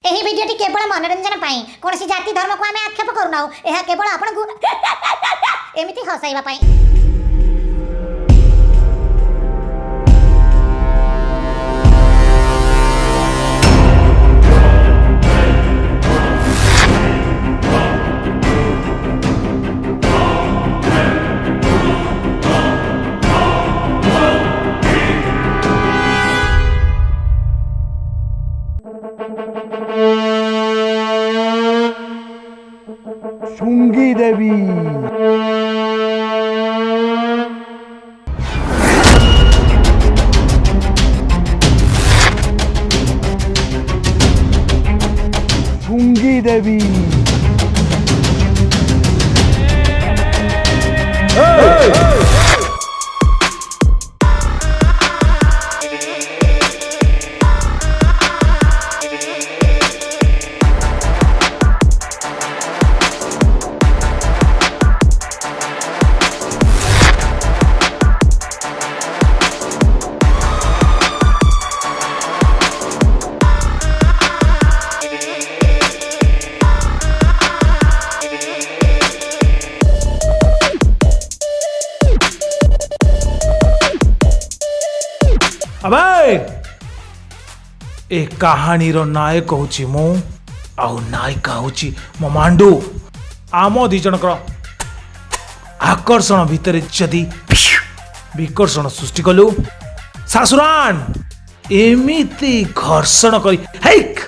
एही भिडियोटी केवल मनोरंजन पाई कोनसी जाति धर्म को आमे आक्षेप करूना एहा केवल आपण एमिति हसाइबा पाई। शुंगी देवी शुंगी देवी अबे ए कहानी रो नायक होची मु आउ नायिका होची मो मांडू आम दी जनकर आकर्षण भितर जदि विकर्षण सृष्टि कलु सासुरान एमिति घर्षण करी हेक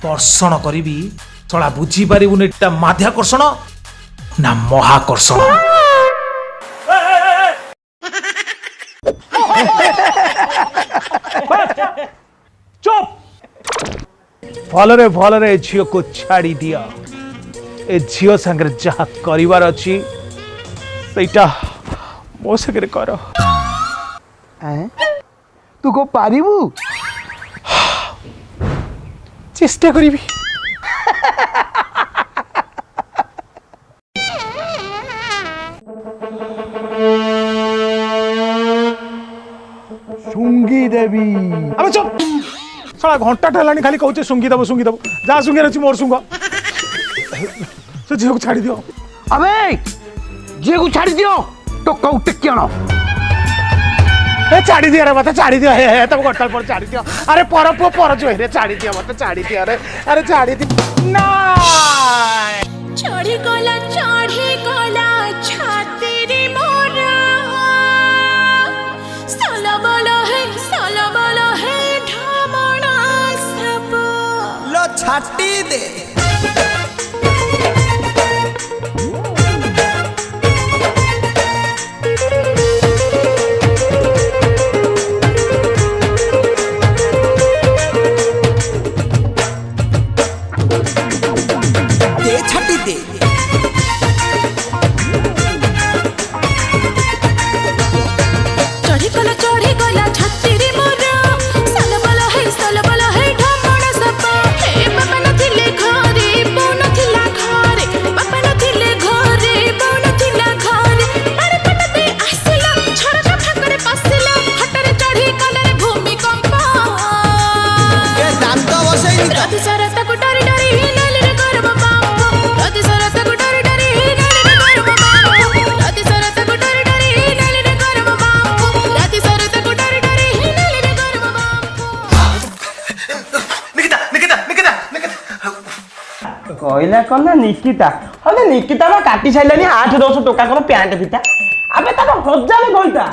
वर्षण करी थोड़ा बुझी पारिबुन एटा माध्याकर्षण ना महाकर्षण। भलरे झील को छाड़ी दिया ए झील संगे जहा करिवार अछि सेटा मो संगे कर। तू को पारिबू चेष्टा करिबी। शुंगी देवी अबे चुप साला घंटा ठहलानी खाली कहूचे सुंगी दबो जा सुंगी रची मोर सुंग से झील को छाड़ी दियो। अबे झील को छाड़ी दियो तो कौ टेक्यानो ए छाड़ी दियो रे मत छाड़ी दियो हे तब घंटा पर छाड़ी दियो। अरे पर जो रे छाड़ी दियो मत छाड़ी दियो अरे छाड़ी दि ना चढ़ी गला छाती रे मोरा सलबल है ढमणा सब लो छाटी दे छाटी दे चढ़ी गला छाती रे मोरा सलबल है ढमणा सब हे बाबा नथिले घरे बो नथिला घरे बाबा नथिले घरे बो नथिला घरे अरे पटते आसिला छड़का फाकरे पसिला हटरे चढ़ी गला रे भूमिकंप के दांत बसैनी राति सारा तक डरी डरी हिलले रे गरब बाबू राति सारा तक डरी डरी हिलले रे गरब बाबू राति सारा तक डरी डरी हिलले रे गरब बाबू राति सारा तक डरी डरी हिलले रे गरब बाबू कहला कना निकिता हले निकिता ना काटी साइलानी 8-10 टका कोन पैंट फिता अबे ता हजारे गइता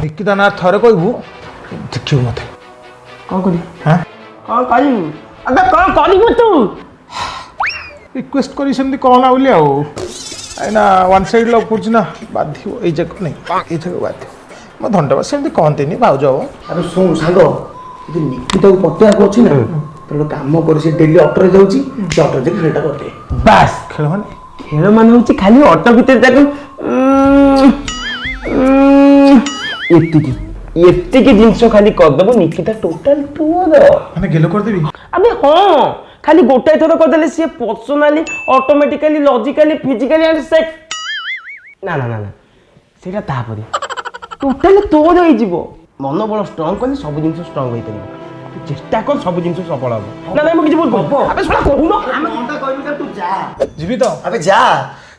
निकिता ना थरे कहबू देखियो मते कोन करी हां कोन करी अबे कोन करिबु तू रिक्वेस्ट करी सेमती कहना बोली आउ आइना वन साइड लव करछ ना बाध्य ए जग नहीं ए जग बाध्य म धंडा सेमती कहते नहीं भाउज हो। अरे सुन सागो जे निकिता को पत्या को अछि ना तो काम कर से डेली ऑटो जाउची से ऑटो जे खेलटा करते बस खेल माने होची खाली ऑटो भीतर जाके एतिकी जिंस खाली कर दबो निकिता टोटल टूर माने गेलो कर देबी। अबे हां खाली गोटाए थोर कर देले से personally automatically logically physically and sex ना ना ना ना सेटा तापरी टोटल तोर होई जीवो मनोबल स्ट्रांग कले सब जिंस स्ट्रांग होई परिबो ଚେଷ୍ଟା କର ସବୁ ଜିନିଷ ସଫଳ ହବ ନା ନାଇଁ ମୁଁ କିଛି ଭୁଲ କହୁଛି ଆବେ ଶୁଣ କହୁନ ଆମେ ଘଣ୍ଟା କହିଲୁ ତୁ ଯା ଯିବି ତ ଆବେ ଯା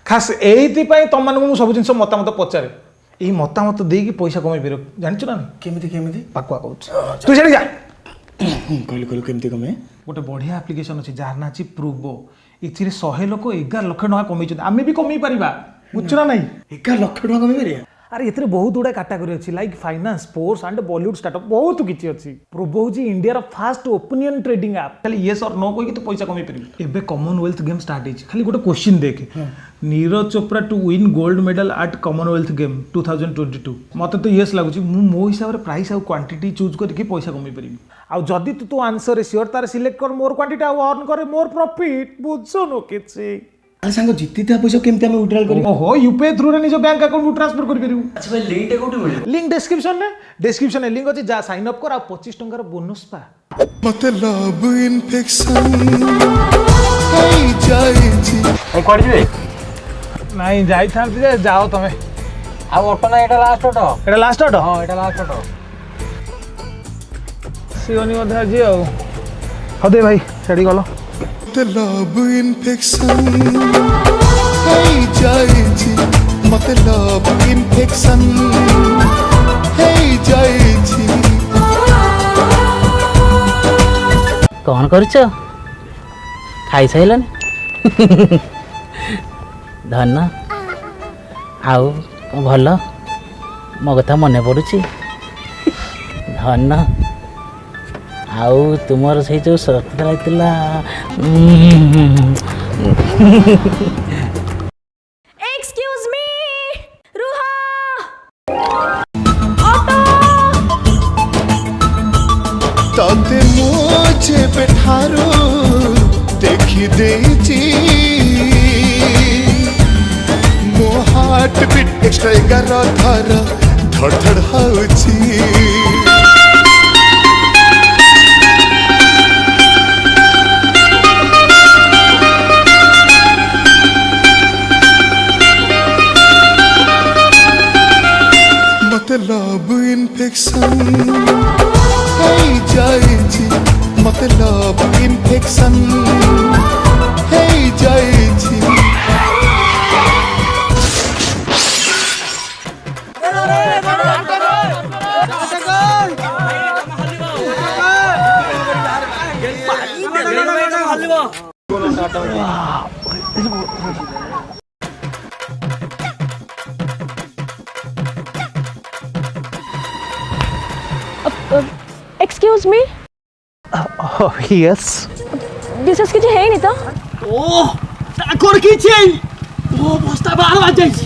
ଖାସ୍ ଏଇଥିପାଇଁ ତମମାନଙ୍କୁ ମୁଁ ସବୁ ଜିନିଷ ମତାମତ ପଚାରେ ଏଇ ମତାମତ ଦେଇକି ପଇସା କମେଇ ପାରିବ ଜାଣିଛୁ ନା ନାହିଁ? କେମିତି କେମିତି ପାକୁଆ କହୁଛି ତୁ ସେଠି ଯା କହିଲୁ କେମିତି କମେ ଗୋଟେ ବଢିଆ ଆପ୍ଲିକେସନ ଅଛି ଯାହାର ନାଁ ଅଛି ପ୍ରୁବୋ ଏଥିରେ 100 ଲୋକ 11 ଲକ୍ଷ ଟଙ୍କା କମେଇଛନ୍ତି ଆମେ ବି କମେଇ ପାରିବା ବୁଝୁଛ ନା ନାହିଁ 11 ଲକ୍ଷ ଟଙ୍କା କମେଇ ପାରିବା ଆରେ ଏଥିରେ ବହୁତ ଗୁଡା କାଟାଗୋରୀ ଅଛି like finance sports and Bollywood startup ବହୁତ କିଛି ଅଛି ପ୍ରୁବୋ ହେଉଛି ଇଣ୍ଡିଆର ଫାଷ୍ଟ ଓପିନିୟନ ଟ୍ରେଡିଂ ଆପ୍ ଖାଲି ୟେସ୍ ଅର୍ नो କହିକି ତୁ ପଇସା କମେଇ ପାରିବୁ ଏବେ କମନୱେଲ୍ଥ ଗେମ୍ ଷ୍ଟାର୍ଟ ହେଇଛି ଖାଲି ଗୋଟେ କ୍ୱେଶ୍ଚିନ୍ ଦେଖେ Neeraj Chopra to win gold medal at Commonwealth game 2022 मत तो येस लगुच मो हिसाब से प्राइस आउ क्वांटिटी चूज करके पैसा कमे पारि आउ जदि तू तो आंसर श्योर तार सिलेक्ट कर मोर क्वांटिटी आउ अर्न करे मोर प्रॉफिट बुझो नो किछि अरे सांग जितिता पैसा केमते हम विड्रॉल करियो ओहो यूपीआई थ्रू रे निज बैंक अकाउंट को ट्रांसफर कर परिबु अच्छा भाई लिंक टे कोठी मिले लिंक डिस्क्रिप्शन में लिंक अछि जा साइन अप कर आ 25 टंका रो बोनस पा मते लव इन्फेक्शन होई जाई छी ଏ କୁଆଡେ ଯିବେ नहीं जाई था जाओ तमे ଆଉ ଅଟୋ ନା ଏଟା ଲାଷ୍ଟ ଅଟୋ एटा लास्ट ऑटो ହଁ ଏଟା ଲାଷ୍ଟ ଅଟୋ सियोनी मध्य जी आउ हदे भाई सेडी गलो मते लव इन्फेक्शन होई जाई छी मते लव इन्फेक्शन होई जाई छी कौन करुच खाई साइलन धन आउ भल मो कथा मन पड़ुची धन आउ तुमर से जो शर्त लाइतिला एक्सक्यूज मी रुहा ताते मुझे बैठारो देखी देची मो हार्ट बीट एक्स्ट्रा 11 धर धड़ धड़ हाउची मते लव इन्फेक्शन होई जाई छी मते लव इन्फेक्शन होई जाई छी एक्सक्यूज मी यस विशेष किसी है नहीं तो ତାଙ୍କର କିଛି ହେଇନି ମୋ ବସ୍ତା ବାହାର ବାଜି ଯାଇଛି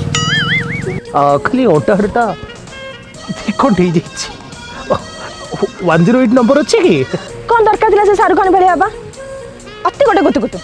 ଖାଲି ଅଟାଟା କଣ ହେଇଯାଇଛି 108 ନମ୍ବର ଅଛି କି कौन दरकार थिला से शाहरुख खान भले बाबा अति गोटे गुतु गुतु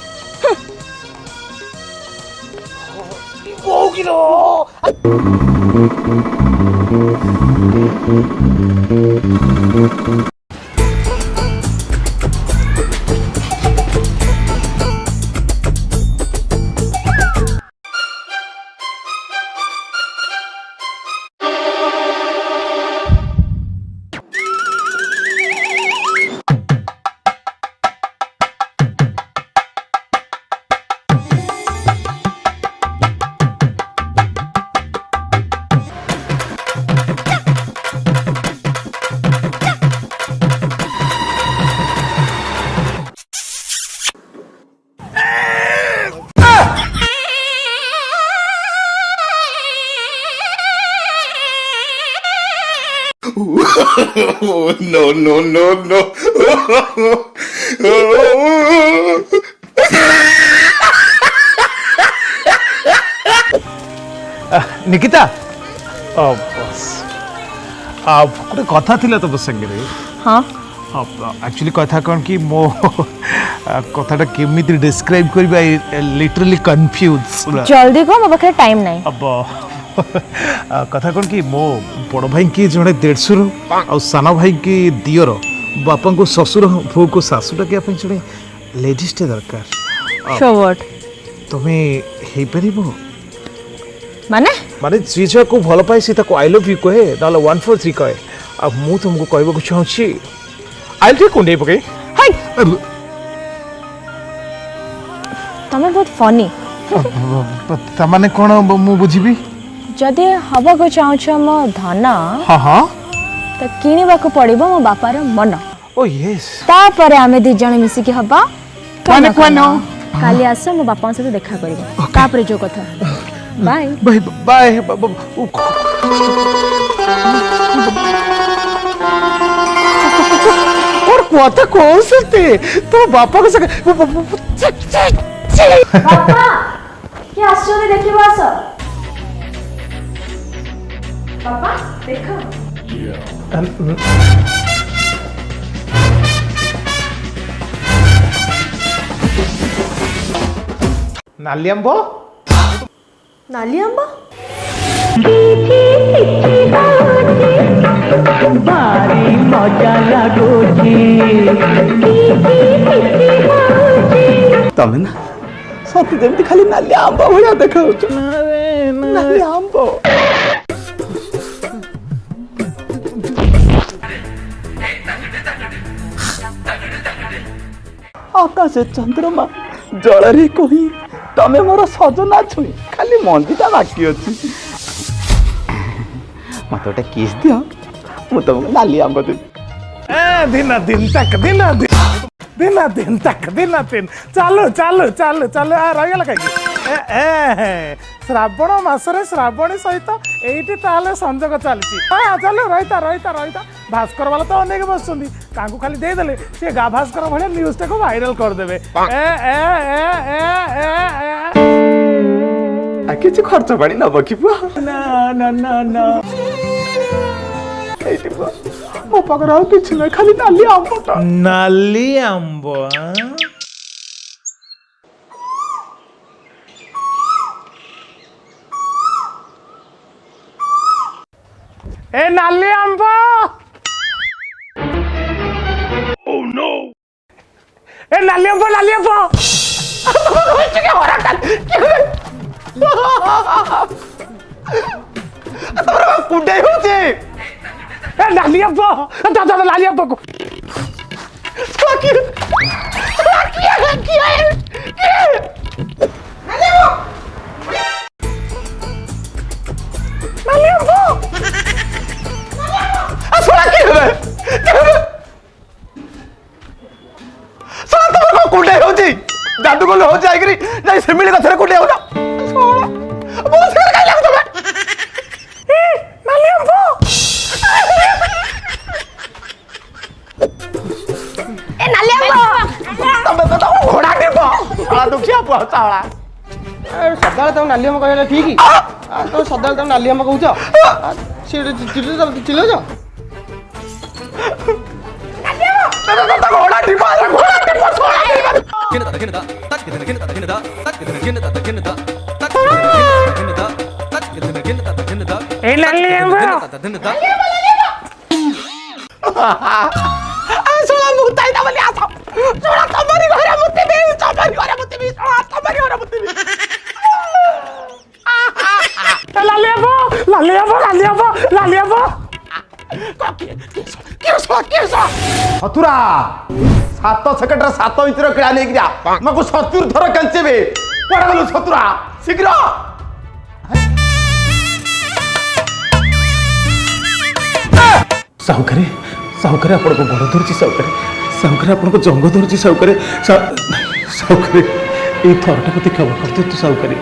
no no no no Nikita गोटे कथा थिला तो संगे हाँ एक्चुअली कथा कौन कि मो कथाटा केमिति डिस्क्राइब करबा लिटरली कंफ्यूज जल्दी को मो पाखे टाइम नहीं अब कथा कौन कि मो बड़ भाई की जड़े 150 और साना भाई की दियर बापा को ससुर भो को सासुटा क्या जड़े लेडीज दरकार शो व्हाट तुम्हें हे परिबो माने माने जी को भल पाए सी आई लव यू कहे ना 143 कहे आ मु तुमको कहबो चाहूची ଆଇଲ ଟିକେ କୁଣ୍ଡେଇ ପକେଇ ତମେ ବହୁତ ଫନି। ତାମାନେ କ'ଣ ମୁଁ ବୁଝିବି? ଯଦି ହବାକୁ ଚାହୁଁଛ ମୋ ଧନ ହଁ ହଁ ତ କିଣିବାକୁ ପଡିବ ମୋ ବାପାର ମନ। ଓ ୟେସ୍ ତାପରେ ଆମେ ଦି ଜଣ ମିଶିକି ହବା ମାନେ କ'ଣ? କାଲି ଆସ ମୋ ବାପାଙ୍କ ସହିତ ଦେଖା କରିବ। ତାପରେ ଯୋଉ କଥା। ବାଏ ବାଏ ବାଏ और কথা কৌশলতে তো বাপা কে ବାପା କିଏ ଆସୁଛନ୍ତି ଦେଖିବ ଆସ। ବାପା ଦେଖ। ନାଲି ଆମ୍ବ ନାଲି ଆମ୍ବ ତମେ ନା ସତେ ଯେମିତି ଖାଲି ନାଲି ଆମ୍ବ ଭଳିଆ ଦେଖାଉଛ। ନାଲି ଆମ୍ବ ଆକାଶ ଚନ୍ଦ୍ରମା ଜଳରେ କହି ତମେ ମୋର ସଜନା ଛୁଇଁ ଖାଲି ମଞ୍ଜିଟା ବାକି ଅଛି। ମତେ ଗୋଟେ କିସ୍ ଦିଅ ମୁଁ ତମକୁ ନାଲି ଆମ୍ବ ଦେବି। ଦିନ ଦିନ ତକ ଦିନ ଦିନ ତକ ଦିନ ଦିନ ଚାଲୁ ଚାଲୁ ଚାଲୁ ଚାଲୁ ରହିଗଲା କାହିଁକି ଶ୍ରାବଣ ମାସରେ ଶ୍ରାବଣୀ ସହିତ ଏଇଠି ତାହେଲେ ସଂଯୋଗ ଚାଲିଛି। ହଁ ଚାଲୁ ରହିଥା ରହିଥା ରହିଥା ଭାସ୍କର ବାଲା ତ ଅନେକ ବସୁଛନ୍ତି ତାଙ୍କୁ ଖାଲି ଦେଇଦେଲେ ସିଏ ଗା ଭାସ୍କର ଭଳିଆ ନ୍ୟୁଜ୍ଟାକୁ ଭାଇରାଲ କରିଦେବେ। କିଛି ଖର୍ଚ୍ଚ ପାଣି ନବ କି ପୁଅ? ନା ନା ନା ନା ଏଇଠି ପୁଅ ମୋ ପାଖରେ ଆଉ କିଛି ନାହିଁ ଖାଲି ନାଲି ଆମ୍ବଟା। ନାଲି ଆମ୍ବ ଏ ନାଲି ଆମ୍ବ ଏ ନାଲି ଆମ୍ବ ନାଲି ଆମ୍ବ କୁଣ୍ଡେଇ ହଉଛି ଏ ନାଲି ଆମ୍ବ ଦାଦା ନାଲି ଆମ୍ବକୁ କୁଣ୍ଡେଇ ହଉଛି ଯାଦୁ ଗଲେ ହଉଛି ଯାଇକିରି ଯାଇ ସେମିଳି ଗଛରେ କୁଣ୍ଡେଇ ହଉନ ଘୋଡ଼ା টিপ ଦୁଃଖିଆ ପୁଅ ଚାଳା ସଦାବେଳେ ତମ ନାଲି ଆମ୍ବ କହିଲା ଠିକ ତମେ ସଦାବେଳେ ତମ ନାଲି ଆମ୍ବ କହୁଛ ଚିଲଉଛ। ଘୋଡ଼ା টিপ ଏ ନାଲି ଆମ୍ବ ଶୁଣ ମୁତାଇଟା ବୋଲି ଆସ ଶୁଣ ତମରି ଘରେ ମୁତିବି ତମରି ଘରେ ମୁତିବି ତମରି ଘରେ ମୁତିବି ଲାଲି ଆମ୍ବ ଲାଲି ଆମ୍ବ ଲାଲି ଆମ୍ବ ଲାଲି ଆମ୍ବ ହତୁରା 7 ସେକେଣ୍ଡରେ 7 ଇଞ୍ଚର କିଳା ନେଇକି ଯା ମକୁ 70 ଥର କେଞ୍ଚିବେ କୁଆଡ଼େ ଗଲୁ ହତୁରା ଶୀଘ୍ର ସାହୁକାରେ ସାହୁକାରେ ଆପଣଙ୍କୁ ବଡ଼ ଧରୁଛି ସାହୁକାରେ ସାହୁକାରେ ଆପଣଙ୍କୁ ଜଙ୍ଗ ଧରୁଛି ସାହୁକାରେ ସାହୁକାରେ ଏଇ ଥରଟା ମତେ କ୍ଷମା କରିଦିଅନ୍ତୁ ସାହୁକାରେ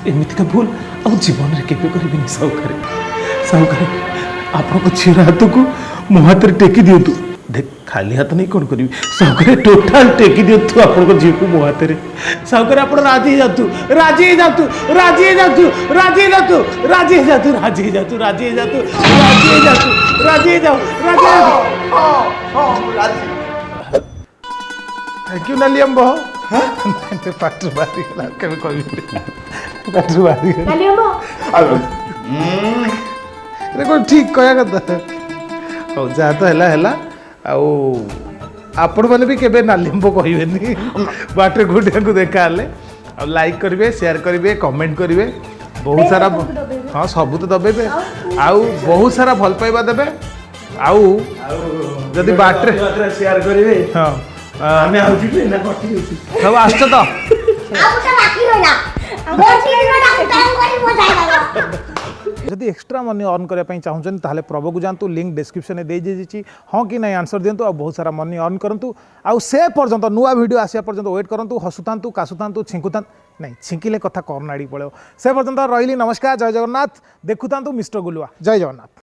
ଏମିତିକା ଭୁଲ ଆଉ ଜୀବନରେ କେବେ କରିବିନି ସାହୁକାରେ ସାହୁକାରେ ଆପଣଙ୍କ ଝିଅର ହାତକୁ ମୋ ହାତରେ ଟେକି ଦିଅନ୍ତୁ देख खाली हाथ नहीं कौन करी साहुकार टोटाल टेकी दियंतु आपन झील को मो हाथ रे साहुकार आप राजी जातु राजी जातु राजी जातु राजी जातु राजी जातु राजी जातु राजी जातु राजी जातु राजी जाओ राजी राजी थैंक यू नालियम्बो हां पाटर बारी गला केबे कहबी पाटर बारी नालियम्बो रे को ठीक कहया कथा हो जा तो हैला हैला आउ आपण मैंने भी केबे नालिम्बो कहबेनी बाटे गोटिया को देखा ले आ लाइक करिवे शेयर करिवे कमेंट करिवे बहुत सारा हाँ सब तो दबेबे आउ बहुत सारा भल पाइबा देबे ଆଉ ଯଦି ବାଟରେ ସେୟାର କରିବେ ହଁ ଆମେ ଆଉ ଯିବେ ନା କଟି ଯାଉଛି ସବୁ ଆସୁଛ ତ ଆଉ ଗୋଟେ ବାକି ରହିଲା ଗୋଟି ଦିନଟା ଟାଇମ୍ କରି ବଜାଇଦବ ଯଦି ଏକ୍ସଟ୍ରା ମନି अर्न करने ପାଇଁ ଚାହୁଁଛନ୍ତି ତାହେଲେ ପ୍ରଭୁକୁ ଯାଆନ୍ତୁ लिंक डिस्क्रिप्शन रे देई ଦେଇଛି ହଁ କି ନାହିଁ आंसर दिंतु ଆଉ बहुत सारा मनी अर्न करंतु ଆଉ ସେ ପର୍ଯ୍ୟନ୍ତ ନୂଆ ଭିडियो ଆସିବା ପର୍ଯ୍ୟନ୍ତ ୱେଟ୍ କରନ୍ତୁ ହସୁଥାନ୍ତୁ କାସୁଥାନ୍ତୁ ଛିଙ୍କୁଥାନ୍ତୁ नहीं छिंकिले कथा कर्नाड़ी पड़ो से पर्यंत रही नमस्कार जय जगन्नाथ देखुता मिस्टर गुलुआ जय जगन्नाथ।